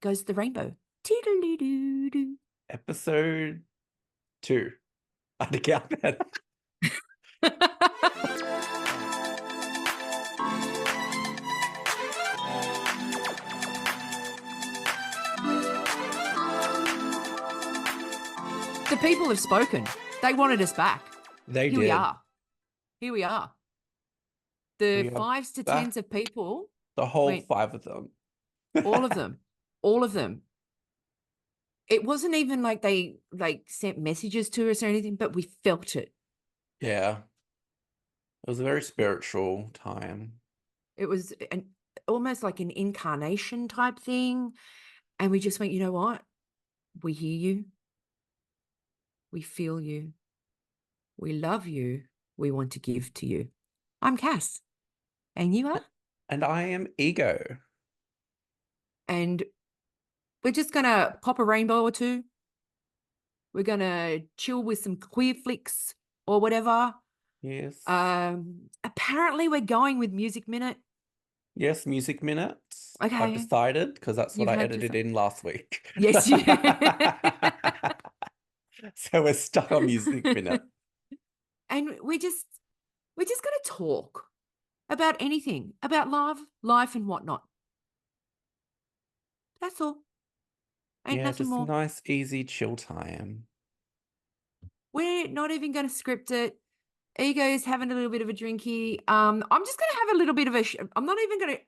goes the rainbow. Toodaloo-doo-doo. Episode 2. I had to count that. The people have spoken. They wanted us back. They Here did. we are. Here we are. The We are 5s to back. 10s of people. The whole went, 5 of them. all of them. All of them. It wasn't even like they sent messages to us or anything, but we felt it. Yeah. It was a very spiritual time. It was almost like an incarnation type thing. And we just went, you know what? We hear you. We feel you. We love you. We want to give to you. I'm Cass. And you are? And I am Ego. And we're just going to pop a rainbow or two. We're going to chill with some Queerflix or whatever. Yes. Apparently we're going with Music Minute. Yes, Music Minute. Okay. I've decided because that's what You've I had edited in last week. Yes, you. So we're stuck on Music Minute. And we're just going to talk about anything, about love, life, and whatnot. That's all. Ain't Yeah, nothing just more. nice, easy, chill time. We're not even going to script it. Ego is having a little bit of a drinky. I'm just going to have a little bit of a. I'm not even going to.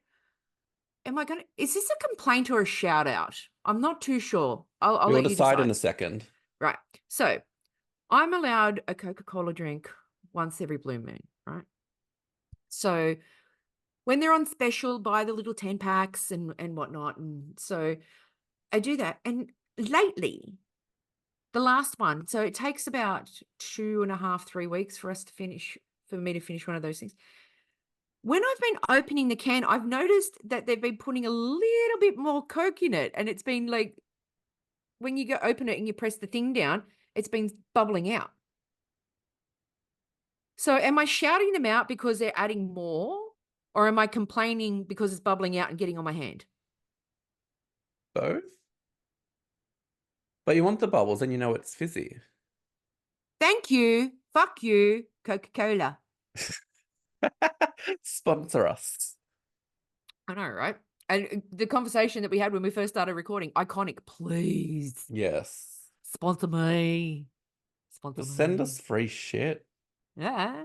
Am I going to? Is this a complaint or a shout out? I'm not too sure. I'll let you decide in a second. Right. So I'm allowed a Coca Cola drink once every blue moon, right? So when they're on special, buy the little 10 packs and whatnot. And so I do that. And lately, the last one, so it takes about 2.5, 3 weeks for me to finish one of those things. When I've been opening the can, I've noticed that they've been putting a little bit more Coke in it. And it's been like, when you go open it and you press the thing down, it's been bubbling out. So am I shouting them out because they're adding more? Or am I complaining because it's bubbling out and getting on my hand? Both? But you want the bubbles and you know it's fizzy. Thank you. Fuck you, Coca Cola. Sponsor us. I know, right? And the conversation that we had when we first started recording, iconic, please. Yes. Sponsor me. Sponsor Just me. send us free shit. Yeah.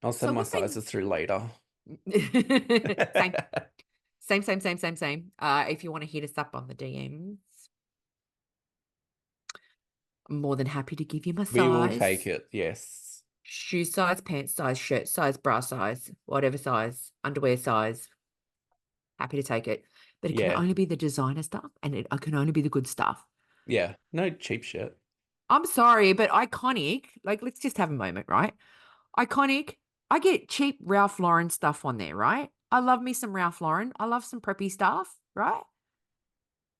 I'll send my sizes through later. Same. If you want to hit us up on the DMs, I'm more than happy to give you my size. We will take it, yes. Shoe size, pants size, shirt size, bra size, whatever size, underwear size. Happy to take it. But it can only be the designer stuff and it can only be the good stuff. Yeah, no cheap shit. I'm sorry, but iconic, like, let's just have a moment, right? Iconic, I get cheap Ralph Lauren stuff on there, right? I love me some Ralph Lauren. I love some preppy stuff, right?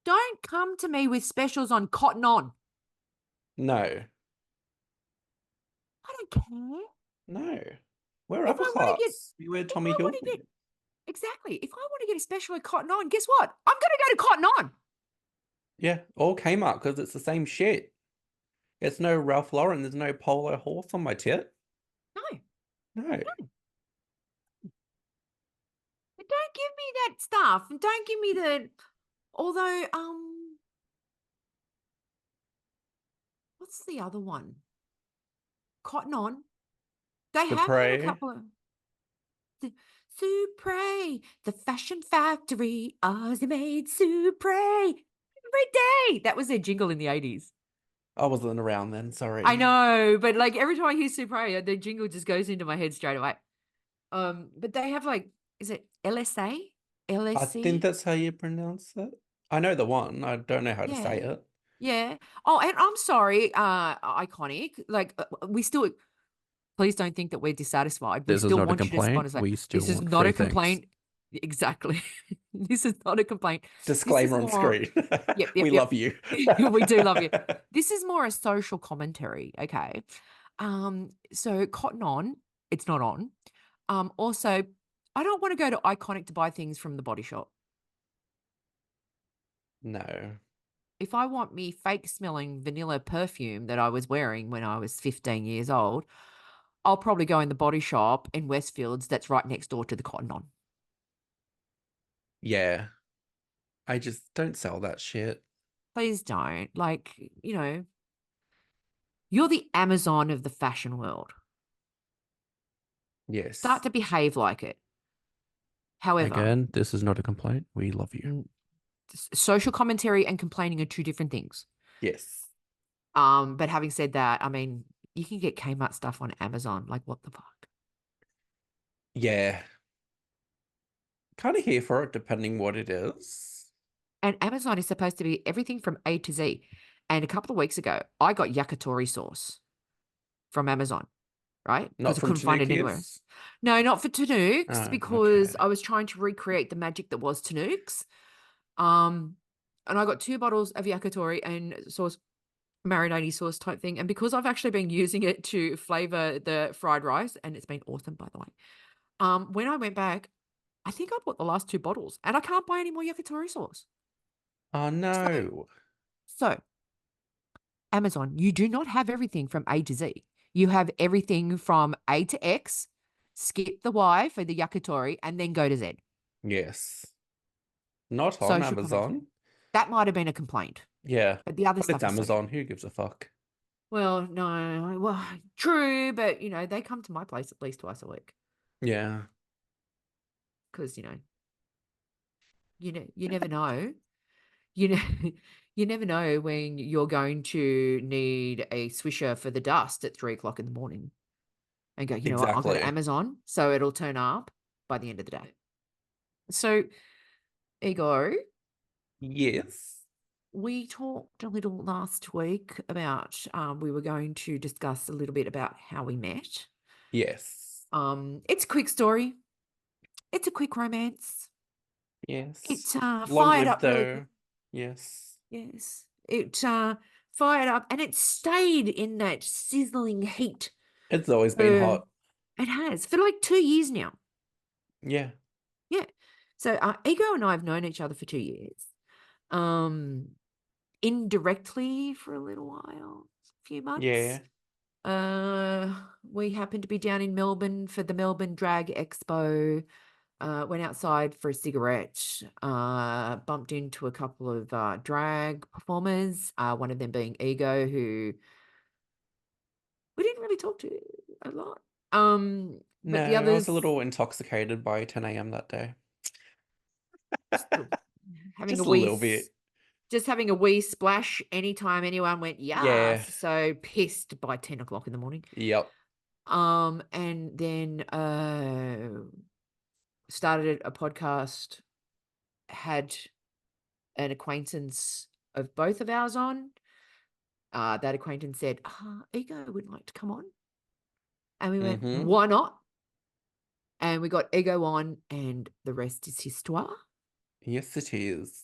Don't come to me with specials on Cotton On. No. I don't care. No. We're upper class. We wear Tommy Hilfiger. Exactly. If I want to get a special at Cotton On, guess what? I'm going to go to Cotton On. Yeah, or Kmart because it's the same shit. It's no Ralph Lauren. There's no polo horse on my tit. No. But don't give me that stuff. And don't give me the... Although, what's the other one? Cotton On. They have had a couple of... Supre, the fashion factory, Aussie made Supre every day. That was their jingle in the 80s. I wasn't around then, sorry. I know, but like every time I hear Supre, the jingle just goes into my head straight away. But they have like, is it LSA? LSC? I think that's how you pronounce it. I know the one. I don't know how to say it. Yeah. Oh, and I'm sorry, iconic. Like we still... Please don't think that we're dissatisfied. This is not a complaint. This is not a complaint. Exactly. This is not a complaint. Disclaimer on screen. Yep, we love you. We do love you. This is more a social commentary. Okay. So Cotton On, it's not on. Also, I don't want to go to Iconic to buy things from the Body Shop. No. If I want me fake smelling vanilla perfume that I was wearing when I was 15 years old, I'll probably go in the body shop in Westfields that's right next door to the Cotton On. Yeah. I just don't sell that shit. Please don't. Like, you're the Amazon of the fashion world. Start Yes. to behave like it. However, Again, this is not a complaint. We love you. social commentary and complaining are two different things. Yes. But having said that, I mean, you can get Kmart stuff on Amazon. Like, what the fuck? Yeah. Kind of here for it, depending what it is. And Amazon is supposed to be everything from A to Z. And a couple of weeks ago, I got yakitori sauce from Amazon, right? Not Because I from couldn't find it anywhere Tanukis. else. No, not for Tanooks, Oh, because okay. I was trying to recreate the magic that was Tanooks. Um, and I got 2 bottles of yakitori and sauce, marinade sauce type thing. And because I've actually been using it to flavor the fried rice, and it's been awesome, by the way. When I went back, I think I bought the last 2 bottles, and I can't buy any more yakitori sauce. Oh, So, no. so Amazon, you do not have everything from A to Z. You have everything from A to X, skip the Y for the yakitori, and then go to Z. Yes. Not on Social commentary. Amazon. That might have been a complaint, Yeah. but the other But it's stuff is so good. Amazon. Who gives a fuck? Well, no, well, true, but they come to my place at least twice a week Yeah. because you never know. You know, you never know when you're going to need a swisher for the dust at 3 o'clock in the morning, and go, you know what? I'll go to Exactly. Amazon, so it'll turn up by the end of the day. So, Ego, Yes. we talked a little last week about we were going to discuss a little bit about how we met. Yes. It's a quick story. It's a quick romance. It Yes. fired Long-lived up really though. quick. Yes. Yes, it fired up, and it stayed in that sizzling heat. It's always been For hot. It has for like 2 years now. Yeah. Yeah. So Ego and I have known each other for 2 years. Um, indirectly for a little while, a few months. Yeah. We happened to be down in Melbourne for the Melbourne Drag Expo. Went outside for a cigarette. Bumped into a couple of drag performers. One of them being Ego, who we didn't really talk to a lot. But the No, I was a others, little intoxicated by 10 a.m. that day. just having a Just a wee little bit. just having a wee splash anytime anyone went, Yeah. yes. So pissed by 10 o'clock in the morning. Yep. And then started a podcast, had an acquaintance of both of ours on. That acquaintance said, Ego would like to come on. And we went, Mm-hmm. why not? And we got Ego on, and the rest is histoire. Yes, it is.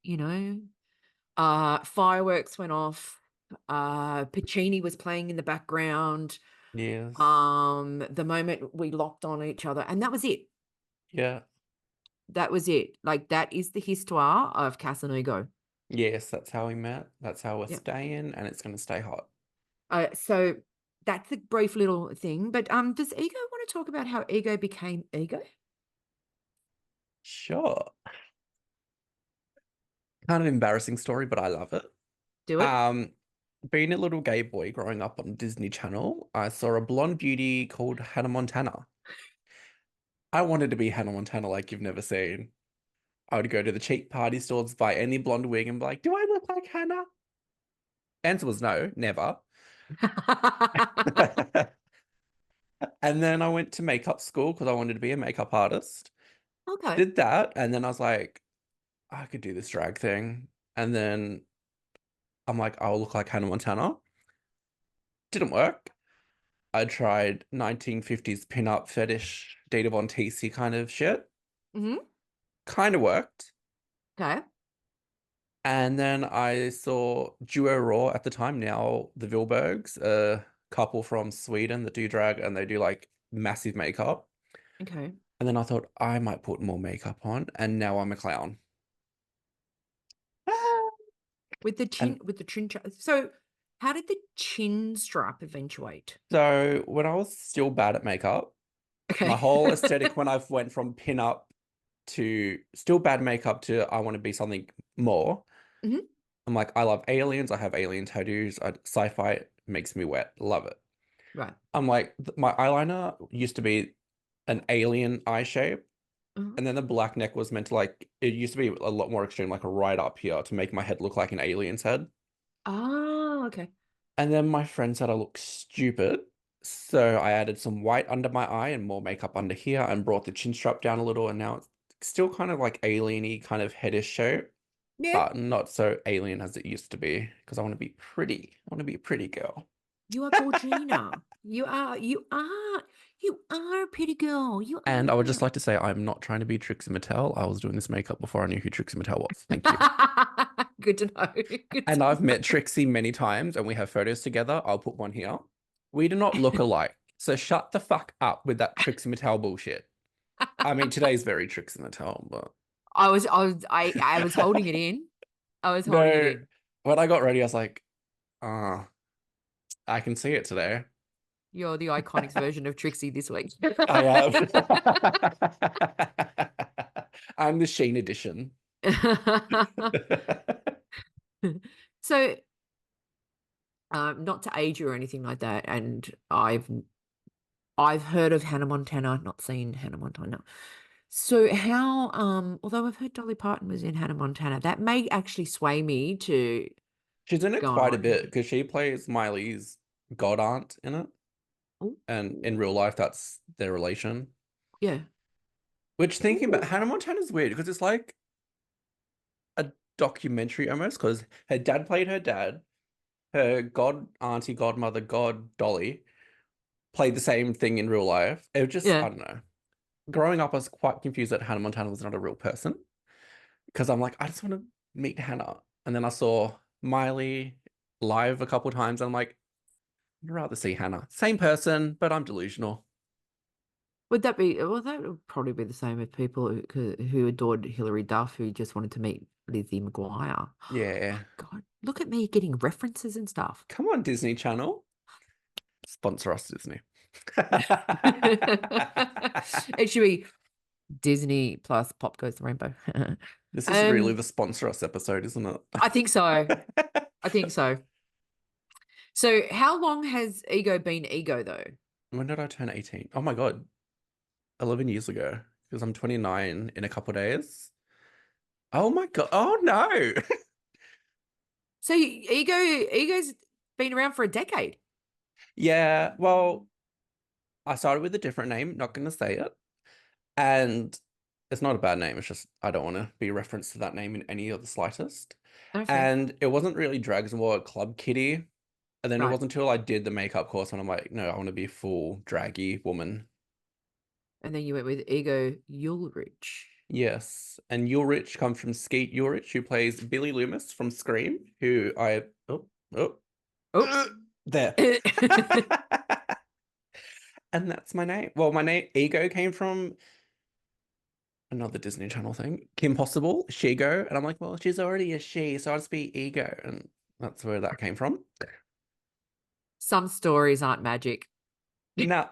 You know, fireworks went off. Puccini was playing in the background. Yes. The moment we locked on each other, and that was it. Yeah. That was it. Like, that is the histoire of Cass and Ego. Yes, that's how we met. That's how we're Yeah. staying, and it's gonna stay hot. So that's a brief little thing. But does Ego want to talk about how Ego became Ego? Sure. Kind of embarrassing story, but I love it. Do it. Um, Being a little gay boy growing up on Disney Channel, I saw a blonde beauty called Hannah Montana. I wanted to be Hannah Montana like you've never seen. I would go to the cheap party stores, buy any blonde wig, and be like, "Do I look like Hannah?" Answer was no, never. And then I went to makeup school because I wanted to be a makeup artist. Okay. Did that, and then I was like, I could do this drag thing. And then I'm like, I'll look like Hannah Montana. Didn't work. I tried 1950s pin-up fetish, Data Von Teese kind of shit. Mm-hmm. Kind of worked. Okay. And then I saw Duo Raw at the time, now the Vilbergs, a couple from Sweden that do drag and they do like massive makeup. Okay. And then I thought I might put more makeup on, and now I'm a clown. With the And chin. So how did the chin strap eventuate? so when I was still bad at makeup, my Okay. whole aesthetic when I've went from pin up to still bad makeup to I want to be something more. Mhm. I'm like, I love aliens. I have alien tattoos. Sci-fi makes me wet. Love it. Right. I'm like, my eyeliner used to be an alien eye shape. Uh-huh. And then the black neck was meant to like, it used to be a lot more extreme, like a right up here to make my head look like an alien's head. Oh, okay. And then my friend said I look stupid. So I added some white under my eye and more makeup under here and brought the chin strap down a little. And now it's still kind of like alien-y kind of headish shape, Yeah. but not so alien as it used to be because I want to be pretty. I want to be a pretty girl. You are Georgina. You are a pretty girl. You And I would just are. like to say I'm not trying to be Trixie Mattel. I was doing this makeup before I knew who Trixie Mattel was. Thank you. Good to know. Good And to I've know. met Trixie many times and we have photos together. I'll put one here. We do not look alike. So shut the fuck up with that Trixie Mattel bullshit. I mean, today's very Trixie Mattel, but I was holding it in. I was holding it no, in. when I got ready, I was like, ah, I can see it today. You're the iconics version of Trixie this week. I am. I'm the Sheen edition. So, not to age you or anything like that, and I've heard of Hannah Montana, not seen Hannah Montana. So how, although I've heard Dolly Parton was in Hannah Montana, that may actually sway me to She's in it go quite a on. bit because she plays Miley's god aunt in it. Oh, And in real life, that's their relation. yeah. Which thinking about Ooh. Hannah Montana's weird because it's like a documentary almost because her dad played her dad, her god auntie, godmother, god Dolly played the same thing in real life. It was just, Yeah. I don't know. Growing up, I was quite confused that Hannah Montana was not a real person because I'm like, I just want to meet Hannah. And then I saw Miley live a couple of times. And I'm like, I'd rather see Hannah. Same person, but I'm delusional. Would that be, well, that would probably be the same with people who adored Hilary Duff, who just wanted to meet Lizzie McGuire. Yeah. God, look at me getting references and stuff. Come on, Disney Channel. Sponsor us, Disney. It should be Disney plus Pop Goes the Rainbow. This is really Um, the sponsor us episode, isn't I think so. it? I think so. So how long has Ego been Ego though? When did I turn 18? Oh my God, 11 years ago. Because I'm 29 in a couple of days. Oh my God. Oh no. So Ego's been around for a decade. Yeah, well, I started with a different name, not going to say it. And it's not a bad name. It's just I don't want to be referenced to that name in any of the slightest. Oh, fair. And it wasn't really drags, more Club Kitty. And then it Right. wasn't until I did the makeup course when I'm like, no, I want to be a full draggy woman. And then you went with Ego Ulrich. Yes. And Ulrich comes from Skeet Ulrich, who plays Billy Loomis from Scream, who I oh Oh. there. And that's my name. Well, my name Ego came from another Disney Channel thing. Kim Possible, Shego. And I'm like, well, she's already a she, so I'll just be Ego. And that's where that came from. Some stories aren't magic. No.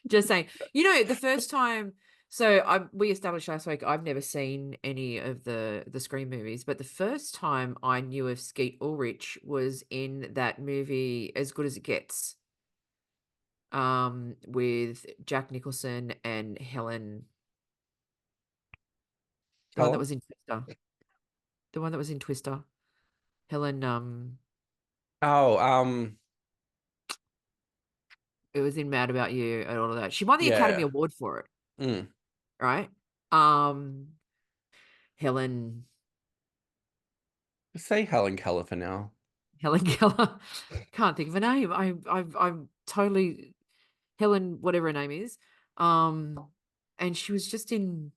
Just saying. You know, the first time, so we established last week, I've never seen any of the Scream movies, but the first time I knew of Skeet Ulrich was in that movie As Good as It Gets, with Jack Nicholson and Helen, the one that Helen? was in Twister. The one that was in Twister. Helen, Oh, it was in Mad About You and all of that. She won the Academy yeah. Award for it, Mm. right? Helen Say Helen Keller for now. Helen Keller. Can't think of a name. I'm totally Helen, whatever her name is. And she was just in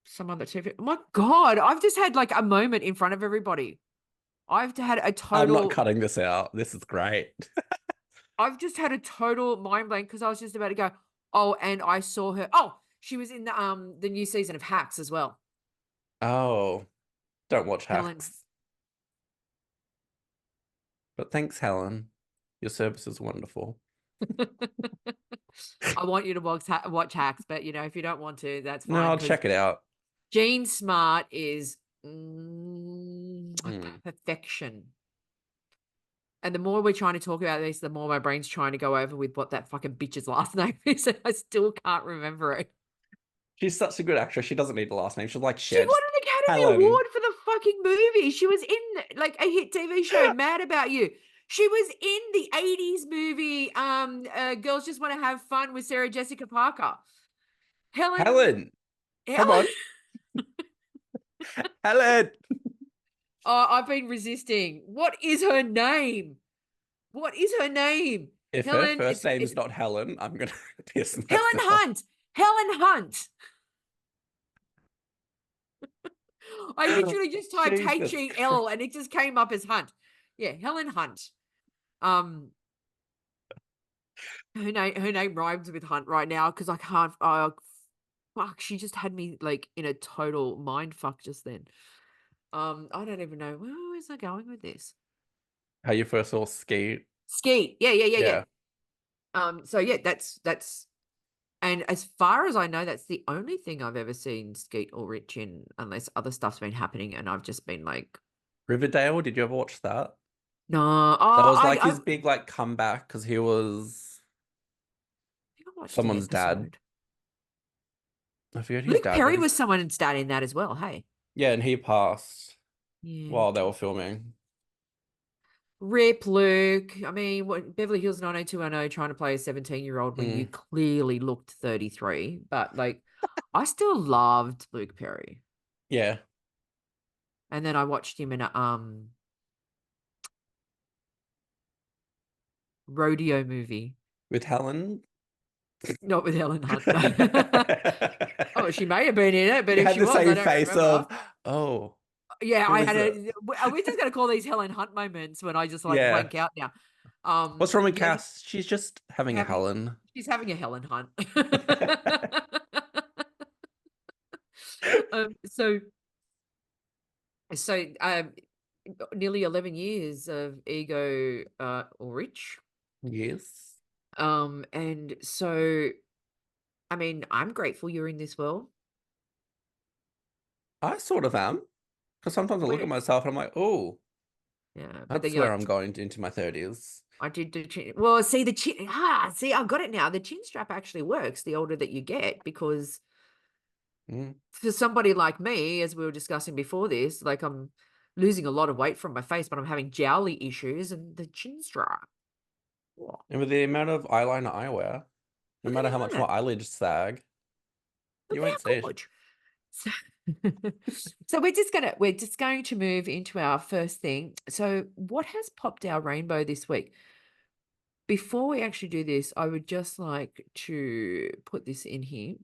some other TV. Oh my God, I've just had like a moment in front of everybody. I've had a I'm not total, cutting this out. This is great. I've just had a total mind blank because I was just about to go, oh, and I saw her. Oh, she was in the new season of Hacks as well. Oh, don't watch Helen. Hacks. But thanks, Helen. Your service is wonderful. I want you to watch Hacks, but if you don't want to, that's No, fine. I'll Because check it out. Jean Smart is Mm. perfection. And the more we're trying to talk about this, the more my brain's trying to go over with what that fucking bitch's last name is, and I still can't remember it. She's such a good actress. She doesn't need a last name. She's like She Shed. won an Academy Helen. Award for the fucking movie. She was in like a hit TV show, Mad About You. She was in the 80s movie, Girls Just Want to Have Fun with Sarah Jessica Parker. Helen. Come on. Helen. Oh, I've been resisting. What is her name? What is her name? If Helen, her first name is not Helen, I'm going to piss myself. Helen Hunt. Helen Hunt. I literally just typed Jesus HEL and it just came up as Hunt. Yeah, Helen Hunt. Her name rhymes with Hunt right now because I can't. Fuck, she just had me like in a total mind fuck just then. I don't even know where is I going with this. How you first saw Skeet? Skeet, yeah. Yeah. So yeah, that's and as far as I know, that's the only thing I've ever seen Skeet or Rich in, unless other stuff's been happening and I've just been like, Riverdale, did you ever watch that? no. That Oh, was like I his big like comeback because he was think I watched an someone's dad. episode. I forget his Luke dad Perry was. was someone's dad in that as well. Hey, Yeah, and he passed yeah. while they were filming. Rip Luke. I mean, what Beverly Hills 90210 trying to play a 17-year-old when you clearly looked 33, but like I still loved Luke Perry. Yeah. And then I watched him in a rodeo movie. With Helen. Not with Helen Hunt. No. Oh, she may have been in it, but You if had she the was, I same don't face remember. of, oh, Yeah, who I is had it? we're just gonna call these Helen Hunt moments when I just like Yeah. blank out now. What's wrong with Yeah, Cass? She's just having a Helen. she's having a Helen Hunt. So nearly 11 years of ego or rich. Yes. And so I mean, I'm grateful you're in this world. I sort of am. Because sometimes I look at myself and I'm like, oh, Yeah, but then that's you're where like, I'm going into my 30s. I did the chin. Well, see the chin. See, I've got it now. The chin strap actually works the older that you get because for somebody like me, as we were discussing before this, like I'm losing a lot of weight from my face, but I'm having jowly issues and the chin strap. And with the amount of eyeliner I wear, no matter how much my eyelids sag, you won't see it. So, so we're just going to move into our first thing. So what has popped our rainbow this week? Before we actually do this, I would just like to put this in here.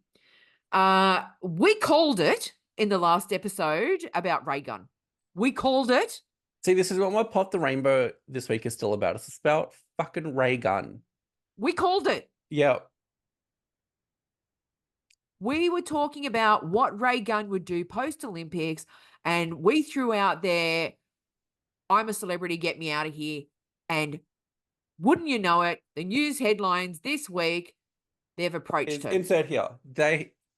We called it in the last episode about ray gun. We called it. See, this is what my Pop the Rainbow this week is still about. It's about fucking ray gun. We called it. Yeah. We were talking about what ray gun would do post-Olympics, and we threw out there, I'm a celebrity, get me out of here. And wouldn't you know it, the news headlines this week, they've approached her. Insert here.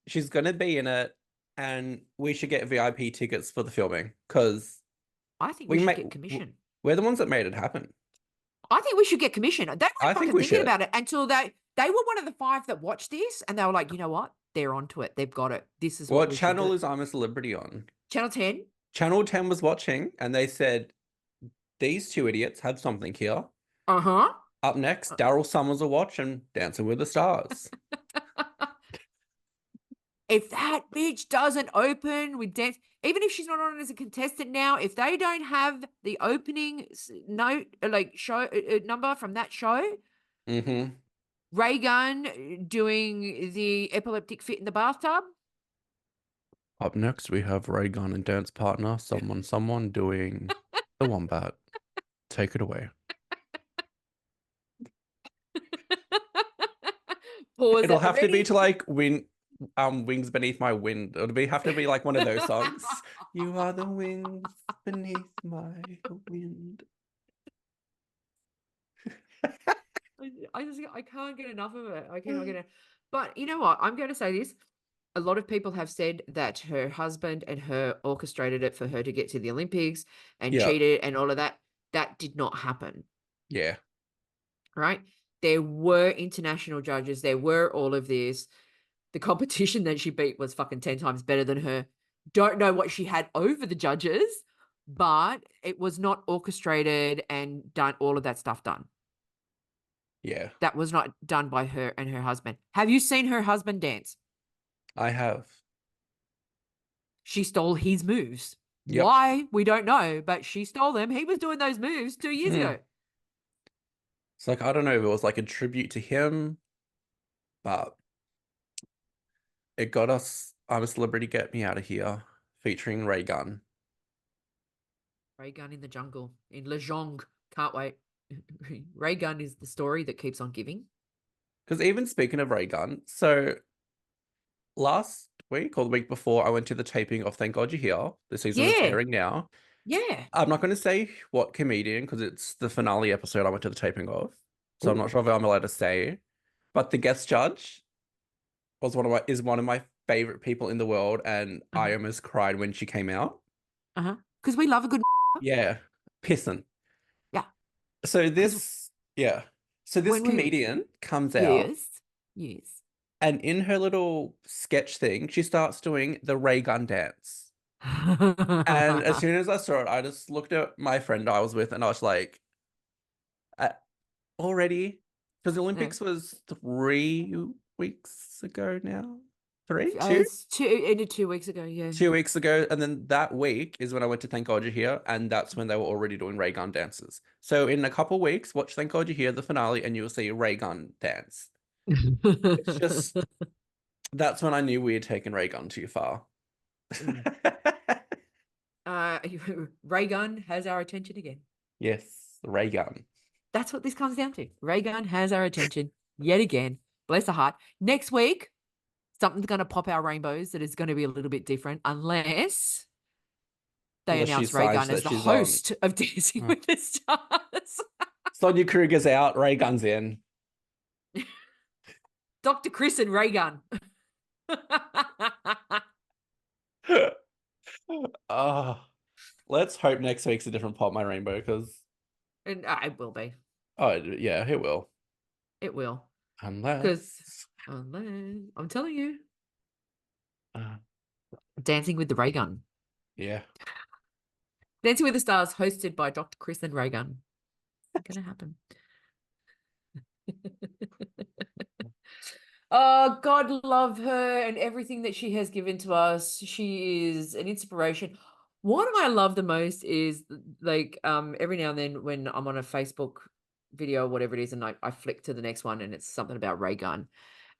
She's gonna be in it, and we should get VIP tickets for the filming because I think we should get commission. We're the ones that made it happen. I think we should get commission. They weren't fucking thinking should. about it until they were one of the 5 that watched this, and they were like, you know what? They're onto it. They've got it. This is what channel is I'm a Celebrity on? Channel 10. Channel 10 was watching, and they said, these 2 idiots have something here. Uh-huh. Up next, Daryl Summers will watch and Dancing with the Stars. If that bitch doesn't open with dance, even if she's not on as a contestant now, if they don't have the opening note, like show number from that show, Ray Gun doing the epileptic fit in the bathtub. Up next, we have Ray Gun and dance partner, someone doing the Wombat. Take it away. Pause. It'll have to be to like win Wings Beneath My Wind. It would have to be like one of those songs. You are the wings beneath my wind. I can't get enough of it. I cannot get it. But you know what? I'm going to say this. A lot of people have said that her husband and her orchestrated it for her to get to the Olympics and Yeah. cheated and all of that. That did not happen, Yeah. right? There were international judges. There were all of this. The competition that she beat was fucking 10 times better than her. Don't know what she had over the judges, but it was not orchestrated and done, all of that stuff done. Yeah. That was not done by her and her husband. Have you seen her husband dance? I have. She stole his moves. Yep. Why? We don't know, but she stole them. He was doing those moves 2 years ago. It's like, I don't know if it was like a tribute to him, but it got us I'm a Celebrity, Get Me Out of Here, featuring Ray Gunn. Ray Gun in the jungle, in Lejong. Can't wait. Ray Gun is the story that keeps on giving. Because even speaking of Ray Gunn, so last week or the week before, I went to the taping of Thank God You're Here. The season is airing now. Yeah. I'm not going to say what comedian because it's the finale episode I went to the taping of. So I'm Ooh. not sure if I'm allowed to say. But the guest judge was one of my favorite people in the world, and I almost cried when she came out. Because we love a good. Yeah, pissing. Yeah. So this when we- comedian comes out, Yes. and in her little sketch thing, she starts doing the Ray Gun dance. And as soon as I saw it, I just looked at my friend I was with, and I was like, already? Because the Olympics was 3 weeks ago now. 3? 2? It's ended 2 weeks ago, yeah. 2 weeks ago. And then that week is when I went to Thank God You're Here, and that's when they were already doing Ray Gun dances. So in a couple weeks, watch Thank God You're Here, the finale, and you'll see Ray Gun dance. It's just, that's when I knew we had taken Ray Gun too far. Ray Gun has our attention again. Yes, Ray Gun. That's what this comes down to. Ray Gun has our attention yet again. Bless her heart. Next week, something's going to pop our rainbows that is going to be a little bit different, unless they announce Ray Gun as the host of Dancing with the Stars. Sonia Kruger's out, Ray Gun's in. Dr. Chris and Ray Gun. Let's hope next week's a different Pop My Rainbow, because and it will be. Oh yeah, it will. It will. Unless I'm telling you. Dancing with the Ray Gun. Yeah. Dancing with the Stars, hosted by Dr. Chris and Ray Gun. It's gonna happen. Oh, God love her and everything that she has given to us. She is an inspiration. What I love the most is like every now and then when I'm on a Facebook video or whatever it is, and I flick to the next one and it's something about Ray Gun,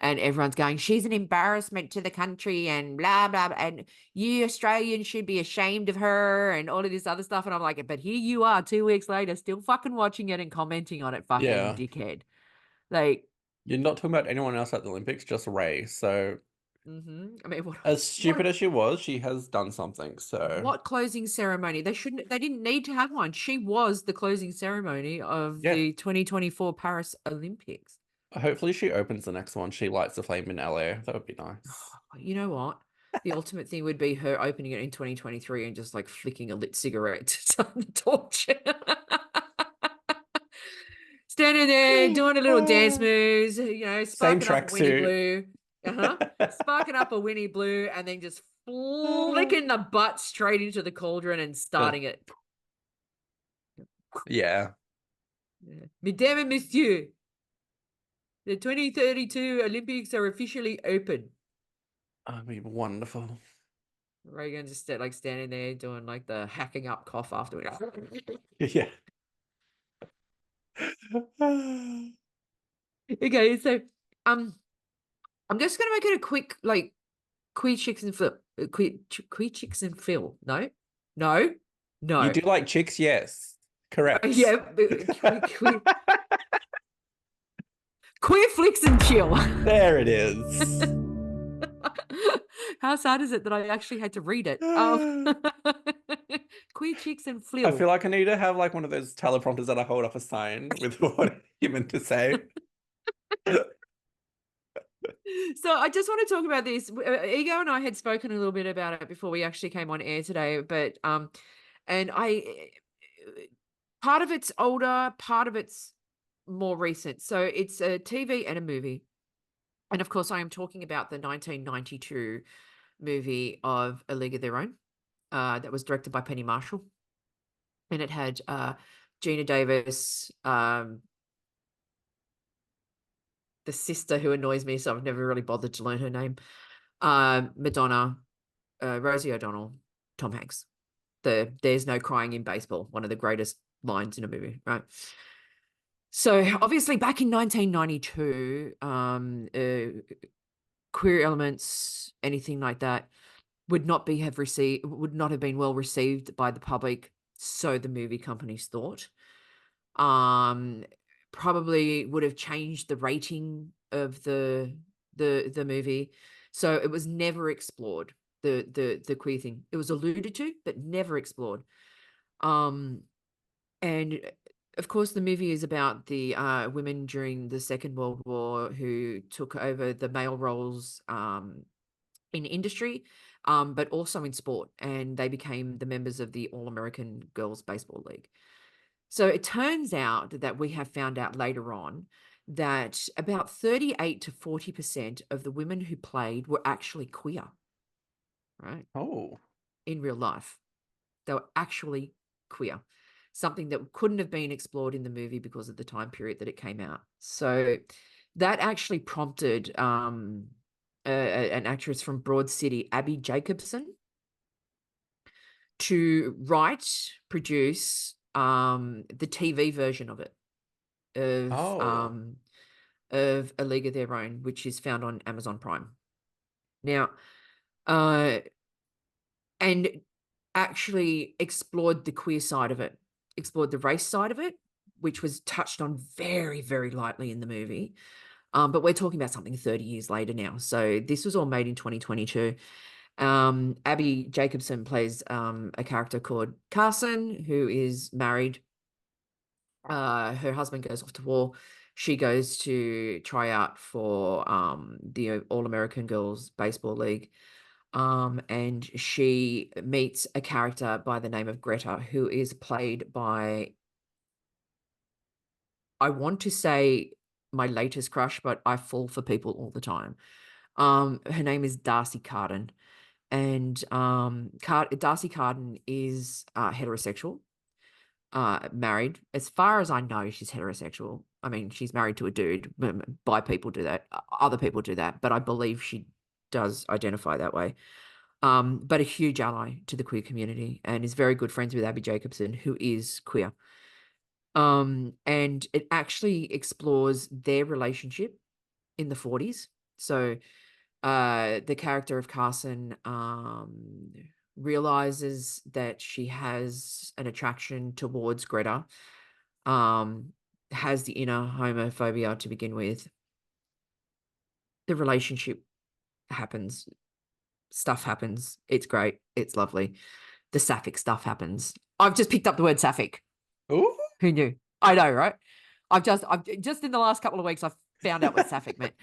and everyone's going, she's an embarrassment to the country and blah, blah, blah, and you Australians should be ashamed of her and all of this other stuff. And I'm like, but here you are 2 weeks later, still fucking watching it and commenting on it, fucking dickhead. Like, you're not talking about anyone else at the Olympics, just Ray. So I mean, as stupid as she was, she has done something. So what closing ceremony? They didn't need to have one. She was the closing ceremony of the 2024 Paris Olympics. Hopefully she opens the next one. She lights the flame in LA. That would be nice. You know what? The ultimate thing would be her opening it in 2023 and just like flicking a lit cigarette to start the torch. Standing there doing a little dance moves, sparking up a Winnie Blue. Sparking up a Winnie Blue and then just flicking the butt straight into the cauldron and starting it. Yeah. Mesdames et messieurs, the 2032 Olympics are officially open. That'd be wonderful. Reagan just like standing there doing like the hacking up cough afterwards. Yeah. Okay, so I'm just gonna make it a quick like Queer Chicks and Phil. Queer Chicks and Phil. No. You do like chicks, yes. Correct. Yeah. Queerflix and Chill. There it is. How sad is it that I actually had to read it? I Queer chicks and feel flill. like I need to have like one of those teleprompters that I hold up a sign with what you're meant to say. So I just want to talk about this. Ego and I had spoken a little bit about it before we actually came on air today, but and I part of it's older, part of it's more recent. So it's a TV and a movie. And of course, I am talking about the 1992 movie of A League of Their Own, that was directed by Penny Marshall. And it had Gina Davis, the sister who annoys me, so I've never really bothered to learn her name, Madonna, Rosie O'Donnell, Tom Hanks. There's no crying in baseball, one of the greatest lines in a movie, right? So obviously back in 1992, queer elements, anything like that, would not have been well received by the public, so the movie companies thought. Um, Probably would have changed the rating of the movie. So it was never explored, the queer thing. It was alluded to, but never explored. Um, and of course, the movie is about the women during the Second World War who took over the male roles in industry, but also in sport, and they became the members of the All American Girls Baseball League. So it turns out that we have found out later on that about 38 to 40% of the women who played were actually queer, right? Oh, In real life. They were actually queer, something that couldn't have been explored in the movie because of the time period that it came out. So that actually prompted an actress from Broad City, Abby Jacobson, to write, produce the TV version of it, oh, of A League of Their Own, which is found on Amazon Prime. Now, uh, and actually explored the queer side of it, explored the race side of it, which was touched on very, very lightly in the movie. But we're talking about something 30 years later now. So this was all made in 2022. Abby Jacobson plays a character called Carson, who is married. Her husband goes off to war. She goes to try out for the All American Girls Baseball League. And she meets a character by the name of Greta, who is played by, I want to say my latest crush, but I fall for people all the time. Her name is Darcy Carden. And Darcy Carden is heterosexual, married. As far as I know, she's heterosexual. I mean, she's married to a dude. Bi people do that. Other people do that, but I believe she does identify that way. But a huge ally to the queer community and is very good friends with Abby Jacobson, who is queer. And it actually explores their relationship in the 40s. So the character of Carson realizes that she has an attraction towards Greta, has the inner homophobia to begin with. The relationship happens, stuff happens. It's great. It's lovely. The sapphic stuff happens. I've just picked up the word sapphic. ooh. Who knew? I know, right? I've just in the last couple of weeks, I've found out what sapphic meant.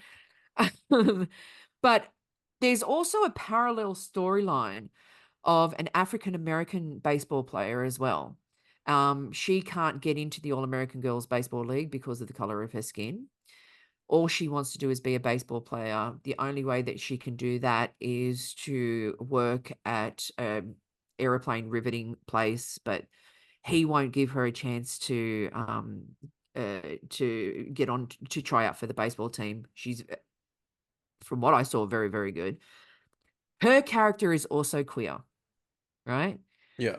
But there's also a parallel storyline of an African American baseball player as well. She can't get into the All American Girls Baseball League because of the color of her skin. All she wants to do is be a baseball player. The only way that she can do that is to work at an aeroplane riveting place, but he won't give her a chance to get on to try out for the baseball team. She's, from what I saw, very, very good. Her character is also queer, right? Yeah.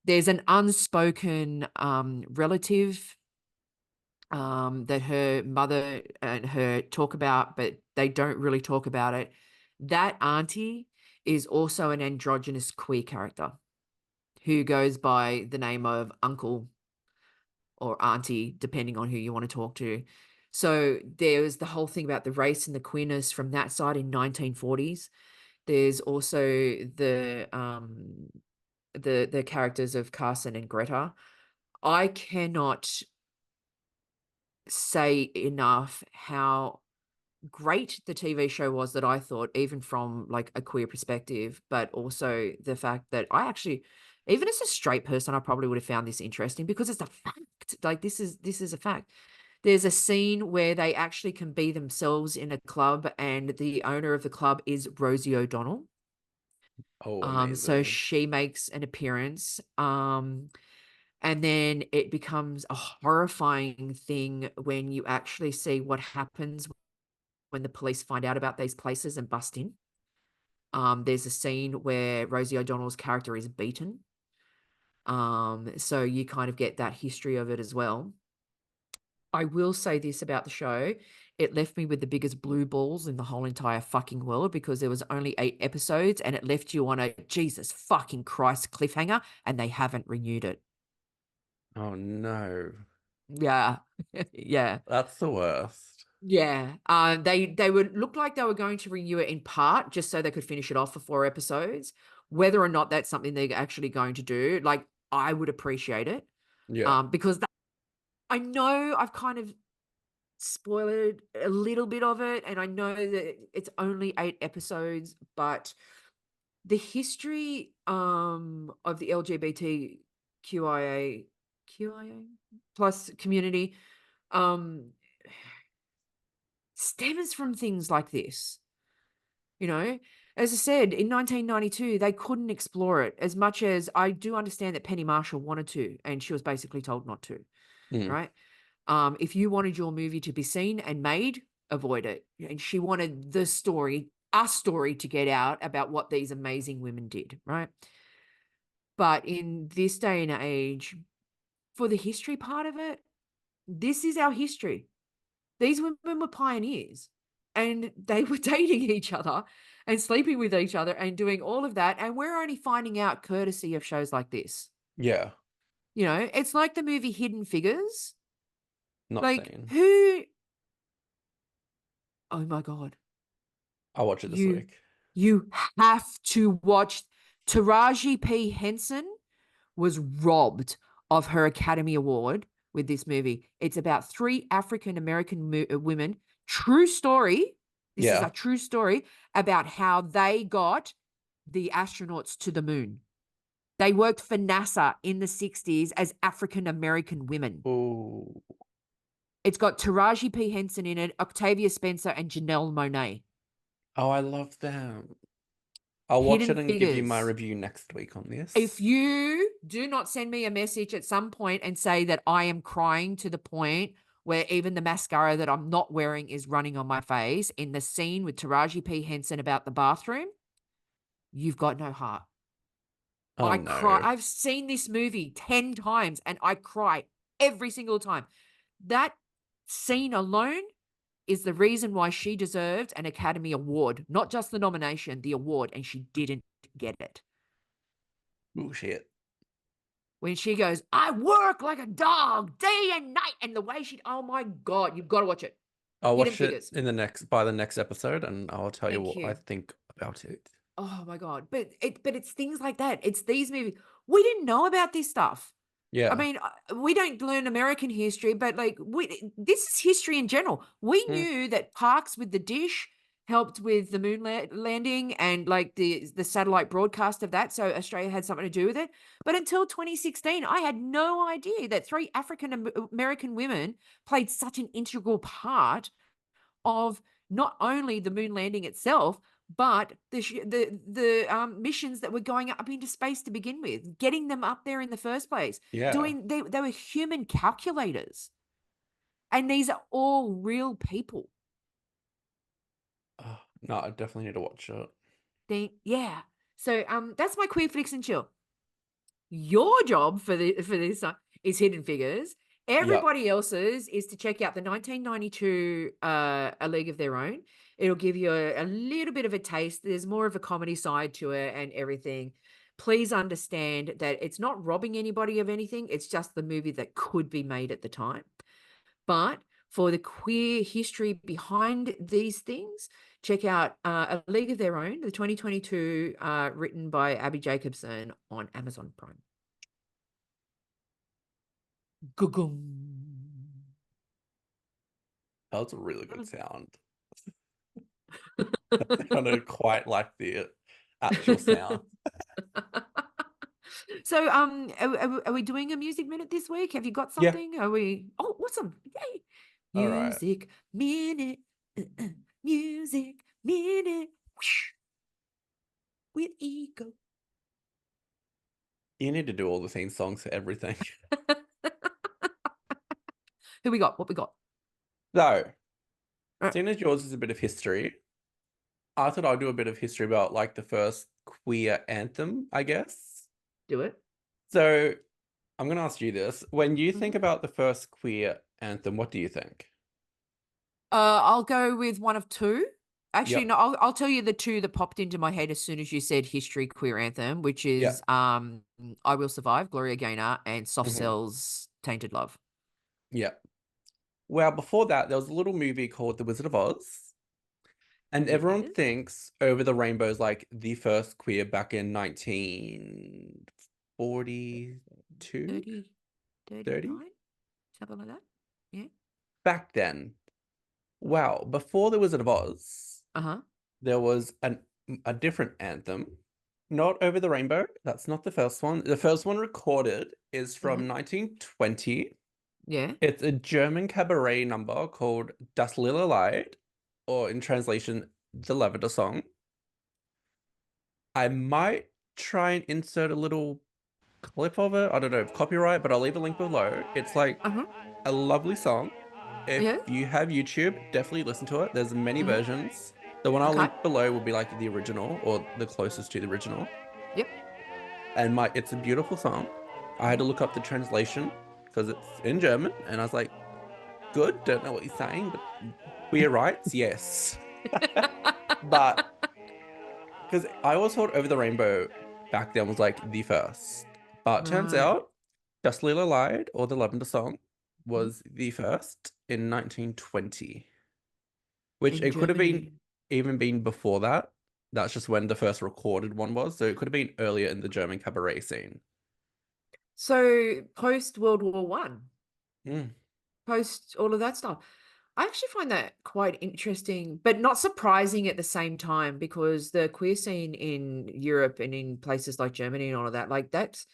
There's an unspoken relative that her mother and her talk about, but they don't really talk about it. That auntie is also an androgynous queer character who goes by the name of Uncle or Auntie, depending on who you want to talk to. So there was the whole thing about the race and the queerness from that side in 1940s. There's also the characters of Carson and Greta. I cannot say enough how great the TV show was, that I thought, even from like a queer perspective, but also the fact that I actually, even as a straight person, I probably would have found this interesting because it's a fact. Like this is a fact. There's a scene where they actually can be themselves in a club, and the owner of the club is Rosie O'Donnell. Oh, So amazing. she makes an appearance. And then it becomes a horrifying thing when you actually see what happens when the police find out about these places and bust in. There's a scene where Rosie O'Donnell's character is beaten. So you kind of get that history of it as well. I will say this about the show. It left me with the biggest blue balls in the whole entire fucking world because there was only 8 episodes and it left you on a Jesus fucking Christ cliffhanger, and they haven't renewed it. Oh no. Yeah. Yeah. That's the worst. Yeah. They would look like they were going to renew it in part just so they could finish it off for 4 episodes. Whether or not that's something they're actually going to do, like I would appreciate it. Yeah. Because I know I've kind of spoiled a little bit of it, and I know that it's only 8 episodes, but the history of the LGBTQIA plus community um stems from things like this. You know, as I said, in 1992, they couldn't explore it as much as I do understand that Penny Marshall wanted to, and she was basically told not to, Mm. right? If you wanted your movie to be seen and made, avoid it. And she wanted the story, a story to get out about what these amazing women did, right? But in this day and age, for the history part of it, this is our history. These women were pioneers, and they were dating each other and sleeping with each other and doing all of that. And we're only finding out courtesy of shows like this. Yeah. You know, it's like the movie Hidden Figures. Not Like, seen. who? Oh my God. I'll watch it this You week. you have to watch. Taraji P. Henson was robbed of her Academy Award with this movie. It's about 3 African American women. True story. This is Yeah. a true story about how they got the astronauts to the moon. They worked for NASA in the 60s as African American women. Oh. It's got Taraji P. Henson in it, Octavia Spencer, and Janelle Monáe. Oh, I love them. I'll watch Hidden it and give you my Figures. review next week on If this. you do not send me a message at some point and say that I am crying to the point where even the mascara that I'm not wearing is running on my face in the scene with Taraji P. Henson about the bathroom, you've got no heart. Oh I cry. no. I've seen this movie 10 times and I cry every single time. That scene alone is the reason why she deserved an Academy Award, not just the nomination, the award, and she didn't get it. Oh shit. When she goes, I work like a dog day and night. And the way oh my God, you've got to watch it. I'll Hidden watch it Figures. in the next by the next episode and I'll tell you Thank what I you. think about it. Oh my God. But it's things like that. It's these movies. We didn't know about this stuff. I Yeah. mean, we don't learn American history, but like this is history in general. We Mm. knew that Parks with the Dish helped with the moon landing and like the satellite broadcast of that. So Australia had something to do with it. But until 2016, I had no idea that 3 African American women played such an integral part of not only the moon landing itself, but the missions that were going up into space to begin with, getting them up there in the first place, Yeah. doing they were human calculators, and these are all real people. Oh, no, I definitely need to watch it. Yeah. So that's my queer flicks and chill. Your job for this is Hidden Figures. Yep. Everybody else's is to check out the 1992 A League of Their Own. It'll give you a little bit of a taste. There's more of a comedy side to it and everything. Please understand that it's not robbing anybody of anything. It's just the movie that could be made at the time. But for the queer history behind these things, check out A League of Their Own, the 2022, written by Abby Jacobson on Amazon Prime. Gugum. That was a really good sound. That sounded quite like the actual sound. So, are we doing a music minute this week? Have you got Yeah. something? Are we? Oh, awesome! Yay! All right. Music minute, music minute. Whoosh. With ego. You need to do all the theme songs for everything. Who we got? What we got? So, Uh, seeing as yours is a bit of history, I thought I'd do a bit of history about like the first queer anthem, I guess. do it. So, I'm going to ask you this. When you think Mhm. about the first queer anthem, what do you think? I'll go with one of two. Actually, Yep. no, I'll tell you the two that popped into my head as soon as you said history queer anthem, which is Yep. I Will Survive, Gloria Gaynor, and Soft Hmm. Cell's Tainted Love. Yep. Well, before that, there was a little movie called The Wizard of Oz. And everyone Yes. thinks Over the Rainbow is like the first queer back in 1942, 30, 30. 39, something like that. Yeah. Back then. Wow. Before The Wizard of Oz, Uh-huh. there was a different anthem. Not Over the Rainbow. That's not the first one. The first one recorded is Yeah. from 1920. Yeah. It's a German cabaret number called Das Lila Lied, or in translation, The Lavender Song. I might try and insert a little clip of it. I don't know if copyright, but I'll leave a link below. It's like Uh-huh. a lovely song. If Yeah. you have YouTube, definitely listen to it. There's many Mhm. versions. The one I'll Okay. link below will be like the original or the closest to the original. Yep. And it's a beautiful song. I had to Mhm. look up the translation because it's in German, and I was like, good, don't know what he's saying, but queer rights, yes. But because I always thought Over the Rainbow back then was like the first. But turns Right. out Just Lila Lied or the Lavender Song Mhm. was the first in 1920, which In it could have been Germany. even been before that. That's just when the first recorded one was. So it could have been earlier in the German cabaret scene. So post World War One, Mm, post all of that stuff. I actually find that quite interesting, but not surprising at the same time because the queer scene in Europe and in places like Germany and all of that, like that's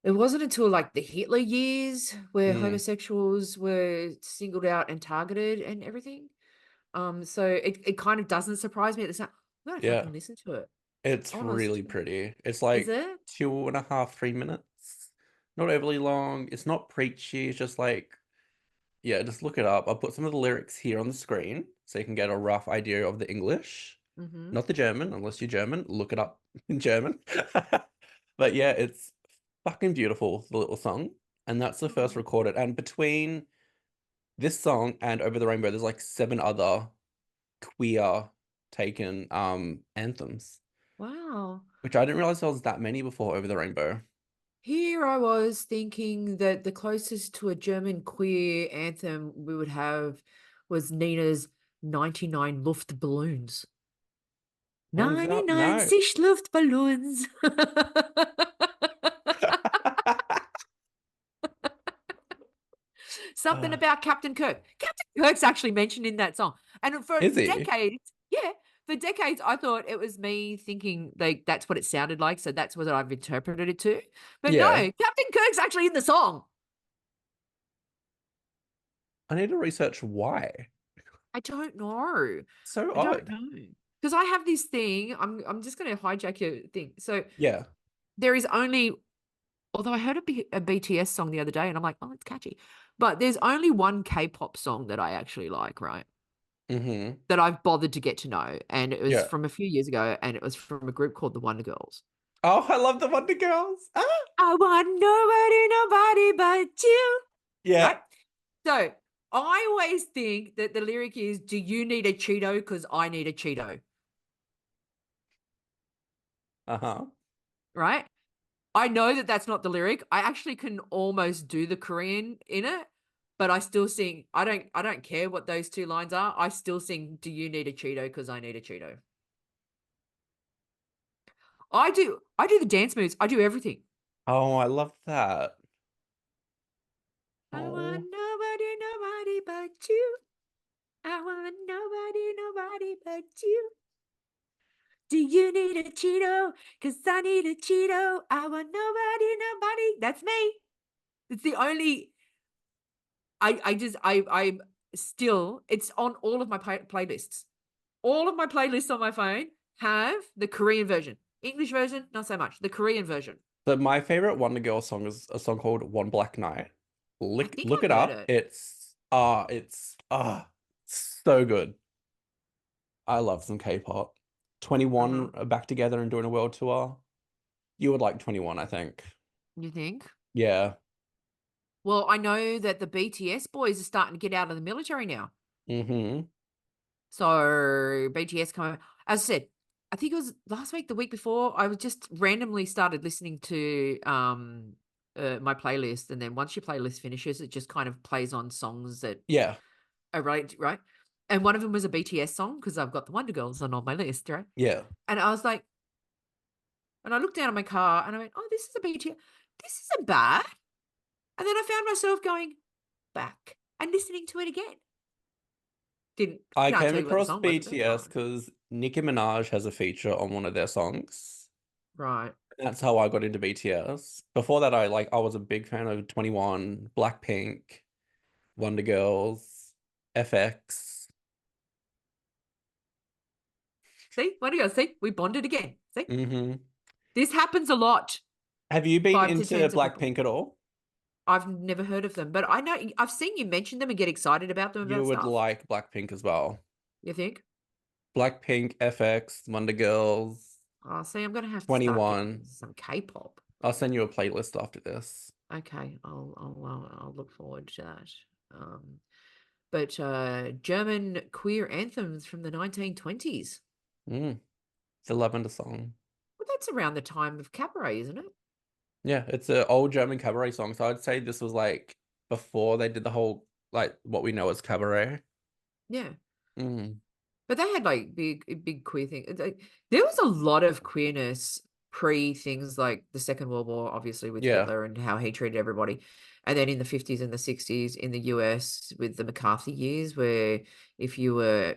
it wasn't until like the Hitler years where mm, homosexuals were singled out and targeted and everything. So it kind of doesn't surprise me at the same. I'm gonna yeah, fucking listen to it. it's I want to listen really to it. pretty. It's Is like it? 2.5, 3 minutes. Not overly long. It's not preachy. It's just like, yeah, just look it up. I'll put some of the lyrics here on the screen so you can get a rough idea of the English. Mm-hmm. Not the German, unless you're German. Look it up in German. But yeah, it's fucking beautiful, the little song. And that's the first Oh, recorded. And between this song and Over the Rainbow, there's like 7 other queer taken anthems, wow. which I didn't realize there was that many before Over the Rainbow. Here I was thinking that the closest to a German queer anthem we would have was Nina's 99 Luftballons. What is that? 99 No. Luftballons. Something Uh, about Captain Kirk. Captain Kirk's actually mentioned in that song. And for is he? decades, yeah, for decades, I thought it was me thinking like that's what it sounded like. So that's what I've interpreted it to. But no, Yeah. Captain Kirk's actually in the song. I need to research why. I don't know. So I don't odd. know. Because I have this thing. I'm just going to hijack your thing. So Yeah. there is only, although I heard a BTS song the other day and I'm like, oh, it's catchy. But there's only one K-pop song that I actually like, right? Mm-hmm. That I've bothered to get to know. And it was Yeah. from a few years ago and it was from a group called the Wonder Girls. Oh, I love the Wonder Girls. Ah! I want nobody but you. Yeah. Right? So I always think that the lyric is, do you need a Cheeto? Because I need a Cheeto. Uh-huh. Right? I know that that's not the lyric. I actually can almost do the Korean in it, but I still sing. I don't care what those two lines are. I still sing, "Do you need a Cheeto? Because I need a Cheeto." I do the dance moves. I do everything. Oh, I love that. I want Oh, nobody, nobody but you. I want nobody, nobody but you. Do you need a Cheeto? Because I need a Cheeto. I want nobody, nobody. That's me. It's the only. I'm still. It's on all of my playlists. All of my playlists on my phone have the Korean version. English version, not so much. The Korean version. so my favorite Wonder Girl song is a song called One Black Night. I Look think look I've it heard up. it. It's so good. I love some K-pop. Uh 21 huh. are back together and doing a world tour. You would like 21, I think. You think? Yeah. Well, I know that the BTS boys are starting to get out of the military now. Mm-hmm. So BTS come. As I said, I think it was last week, the week before. I was just randomly started listening to my playlist, and then once your playlist finishes, it just kind of plays on songs that Yeah. are right. And one of them was a BTS song because I've got the Wonder Girls on my list, right? Yeah. And I was like, and I looked down at my car and I went, "Oh, this is a BTS. This isn't bad." And then I found myself going back and listening to it again. Didn't I Can't came tell you what the across song was, but it's BTS fine. because Nicki Minaj has a feature on one of their songs. Right. That's how I got into BTS. Before that, I was a big fan of 21, Blackpink, Wonder Girls, FX. See, what do you see? We bonded again. See, Mm-hmm. this happens a lot. Have you been Five to into tens of people. Blackpink at all? I've never heard of them, but I know I've seen you mention them and get excited about them You about would stuff. like Blackpink as well. You think? Blackpink, FX, Wonder Girls, Oh, see, I'm gonna have to start getting 21. into some K-pop. I'll send you a playlist after this. Okay, I'll look forward to that. Um, but German queer anthems from the 1920s. Mm, it's a lavender song. Well, that's around the time of cabaret, isn't it? Yeah, it's an old German cabaret song. So I'd say this was like before they did the whole like what we know as cabaret. Yeah. Mm, But they had like big queer thing. There was a lot of queerness pre things like the Second World War, obviously with yeah, Hitler and how he treated everybody. And then in the 50s and the 60s in the US with the McCarthy years, where if you were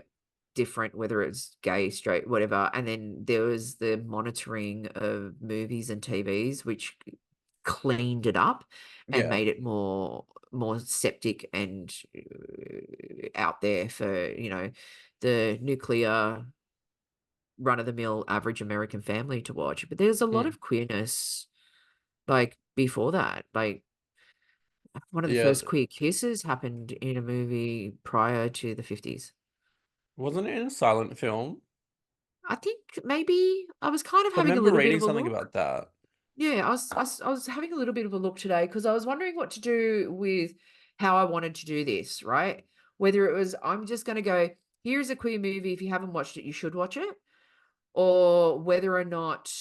different, whether it's gay, straight, whatever, and then there was the monitoring of movies and TVs, which cleaned it up and yeah, made it more septic and out there for, the nuclear run of the mill average American family to watch. But there's a lot mm, of queerness like before that. Like one of the yeah. first queer kisses happened in a movie prior to the 50s. Wasn't it in a silent film? I think maybe I was kind of I having a remember little bit reading of a something look. about that. Yeah, I was having a little bit of a look today because I was wondering what to do with how I wanted to do this, right? Whether it was I'm just going to go, here's a queer movie. If you haven't watched it, you should watch it. Or whether or not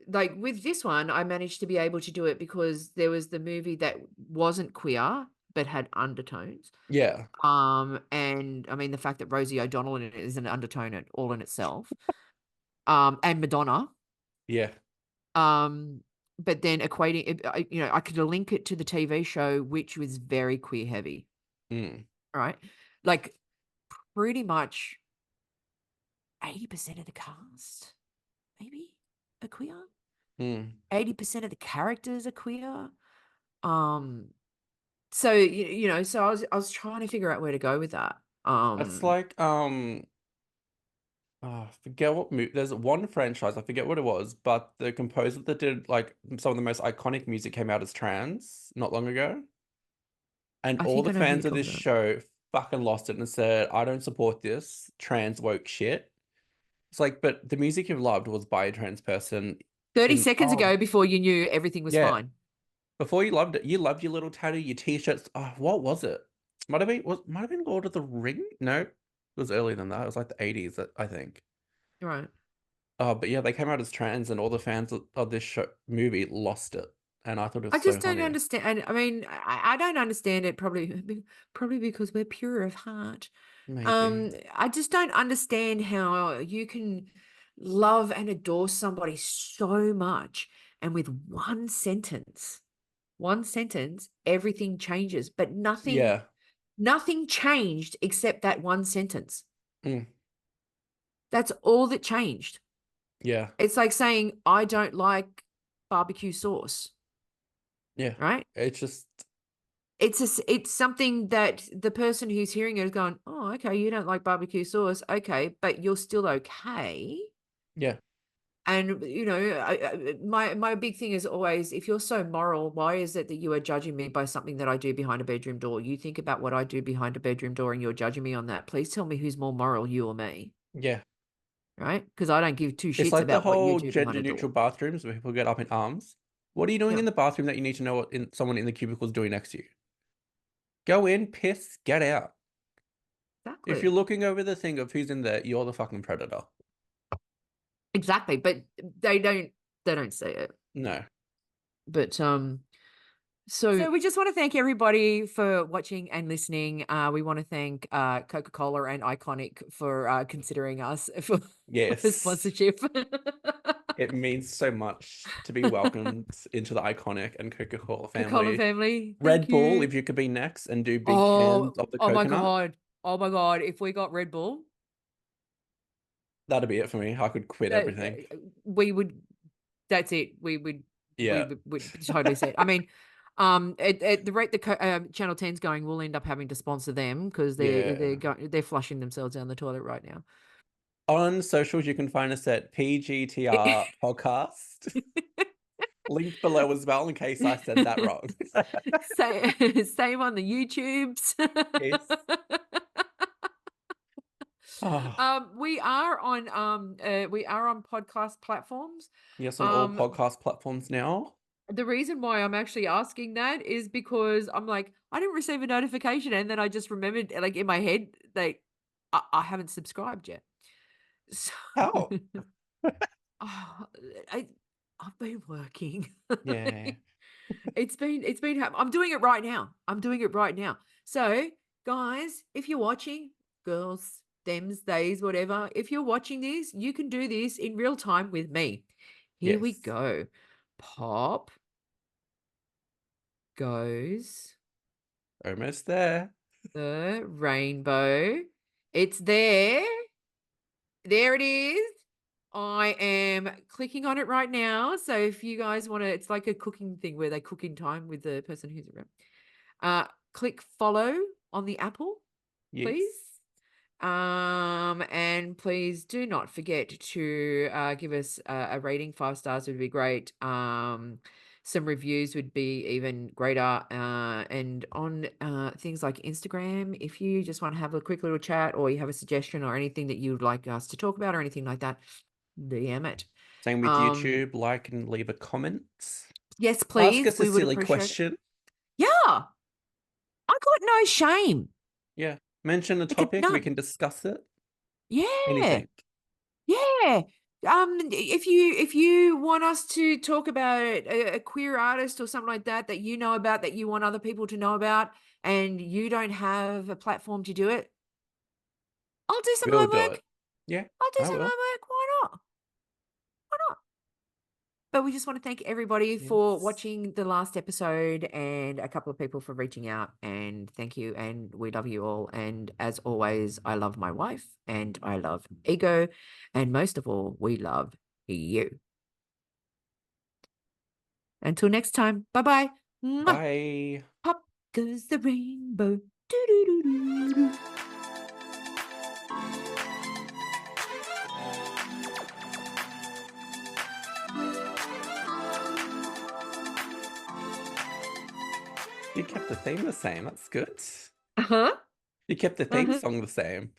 like with this one I managed to be able to do it because there was the movie that wasn't queer but had undertones. Yeah, And I mean the fact that Rosie O'Donnell in it is an undertone all in itself. And Madonna. yeah. um but then equating it, I could link it to the TV show, which was very queer heavy, Mm, right? Like pretty much 80% of the cast maybe are queer. mm. 80% of the characters are queer. Um, so so I was trying to figure out where to go with that. That's like I forget what movie. There's one franchise, I forget what it was, but the composer that did like some of the most iconic music came out as trans not long ago. And I all think the I know who you're fans of talking this about. show fucking lost it and said, I don't support this trans woke shit. It's like, but the music you loved was by a trans person 30 in, seconds ago before you knew everything was yeah. fine. Before you loved it, you loved your little tattoo, your t-shirts. Oh, what was it? Might have been Lord of the Ring? No, it was earlier than that. It was like the 80s, I think. Right. Oh, but yeah, they came out as trans, and all the fans of this show movie lost it. and I thought it I was so just don't honey. understand. And I mean, I don't understand it probably because we're pure of heart. Maybe. I just don't understand how you can love and adore somebody so much, and with one sentence, everything changes, but Yeah. nothing changed except that one sentence. Mm. That's all that changed. Yeah. It's like saying, I don't like barbecue sauce, Yeah. right? It's just, It's something that the person who's hearing it is going, oh, okay, you don't like barbecue sauce. Okay, but you're still okay. yeah. And my big thing is always, if you're so moral, why is it that you are judging me by something that I do behind a bedroom door? You think about what I do behind a bedroom door and you're judging me on that. Please tell me who's more moral, you or me, Yeah. right? Because I don't give two It's shits like the about what you whole do behind gender a door. neutral bathrooms where people get up in arms. What are you doing Yeah, in the bathroom that you need to know what someone in the cubicle is doing next to you? Go in, piss, get out. If you're exactly. looking over the thing of who's in there, you're the fucking predator. Exactly. But they don't say it. No. But so we just want to thank everybody for watching and listening. We want to thank Coca Cola and Iconic for considering us for Yes. sponsorship. It means so much to be welcomed into the Iconic and Coca Cola Coca Cola family. family, thank Red Bull, you. if you could be next and do big cans Oh, of the oh my coconut, God. Oh my God. If we got Red Bull, that'd be it for me. I could quit that everything. we would, that's it. We Yeah. would totally say it. I mean, at the rate the Channel 10's going, we'll end up having to sponsor them because Yeah. they're flushing themselves down the toilet right now. On socials, you can find us at PGTR Podcast. Linked below as well in case I said that wrong. Same on the YouTubes. Yes. Oh, We are on podcast platforms. yes, on all Um, podcast platforms now. the reason why I'm actually asking that is because I'm like, I didn't receive a notification, and then I just remembered, like in my head, that I haven't subscribed yet. So, How? oh, I I've been working. Yeah. I'm doing it right now. I'm doing it right now. So, guys, if you're watching, girls, thems, theys, whatever, if you're watching this, you can do this in real time with me. Here we Yes. go. Pop goes Almost there. the rainbow. It's there. There it is. I am clicking on it right now. So if you guys want to, it's like a cooking thing where they cook in time with the person who's around. Click follow on the Apple, please. Yes. And please do not forget to give us a rating. 5 stars would be great. Some reviews would be even greater. And on things like Instagram, if you just want to have a quick little chat or you have a suggestion or anything that you would like us to talk about or anything like that, DM it. Same with YouTube. Like and leave a comment. Yes, Ask please. us a We would silly appreciate it. question. Yeah, I got no shame. Yeah. Mention a Like topic. We none. can discuss it. Yeah. Anything. Yeah. If you want us to talk about a queer artist or something like that you know about, that you want other people to know about, and you don't have a platform to do it, I'll do some We'll do it. homework. Yeah, I'll do I some will. homework. Why not? Why not? But we just want to thank everybody for Yes. watching the last episode, and a couple of people for reaching out, and thank you, and we love you all. And as always, I love my wife and I love Ego, and most of all, we love you. Until next time, bye-bye. Mwah. Bye. Pop goes the rainbow. Doo-doo-doo-doo-doo. You kept the theme the same. That's good. Uh-huh. You kept the theme Uh-huh. song the same.